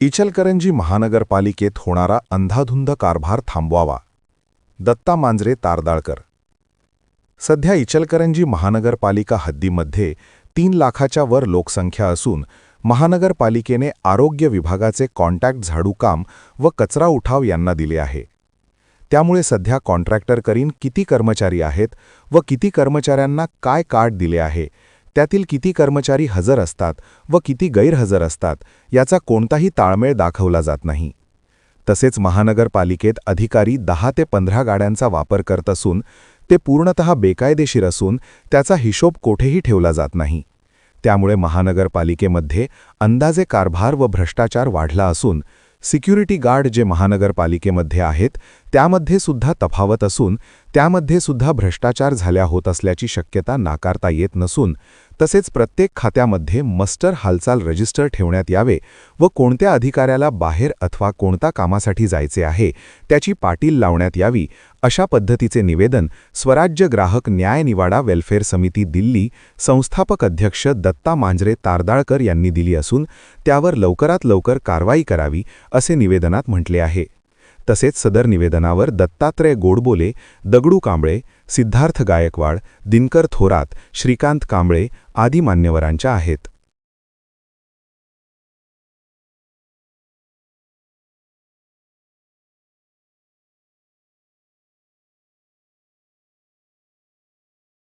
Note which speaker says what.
Speaker 1: इचलकरंजी महानगरपालिकेत होणारा अंधाधुंद कारभार थांबवावा. दत्ता मांजरे तारदाळकर. सध्या इचलकरंजी महानगरपालिका हद्दीमध्ये 3 लाखाच्या वर लोकसंख्या असून महानगरपालिकेने आरोग्य विभागाचे कॉन्टॅक्ट झाडू काम व कचरा उठाव यांना दिले आहे. त्यामुळे सध्या कॉन्ट्रॅक्टरकडील किती कर्मचारी आहेत व किती कर्मचाऱ्यांना काय कार्ड दिले आहे, त्यातील किती कर्मचारी हजर असतात व किती गैरहजर असतात याचा कोणताही ताळमेळ दाखवला जात नाही. तसेच महानगरपालिकेत अधिकारी 10 ते 15 गाड्यांचा वापर करत असून ते पूर्णतः बेकायदेशीर असून त्याचा हिशोब कोठेही ठेवला जात नाही. त्यामुळे महानगरपालिकेमध्ये अंदाजे कारभार व भ्रष्टाचार वाढला असून सिक्युरिटी गार्ड जे महानगरपालिकेमध्ये आहेत त्यामध्ये सुद्धा तफावत असून त्यामध्ये सुद्धा भ्रष्टाचार झाल्या होत असल्याची शक्यता नाकारता येत नसून तसेच प्रत्येक खात्यामध्ये मस्टर हालचाल रजिस्टर ठेवण्यात यावे व कोणत्या अधिकाऱ्याला बाहेर अथवा कोणत्या कामासाठी जायचे आहे त्याची पाटील लावण्यात यावी अशा पद्धतीचे निवेदन स्वराज्य ग्राहक न्याय निवाडा वेलफेअर समिती दिल्ली संस्थापक अध्यक्ष दत्ता मांजरे तारदाळकर यांनी दिली असून त्यावर लवकरात लवकर कारवाई करावी असे निवेदनात म्हटले आहे. तसेच सदर निवेदनावर दत्तात्रय गोडबोले, दगडू कांबळे, सिद्धार्थ गायकवाड, दिनकर थोरात, श्रीकांत कांबळे आदी मान्यवरांच्या आहेत.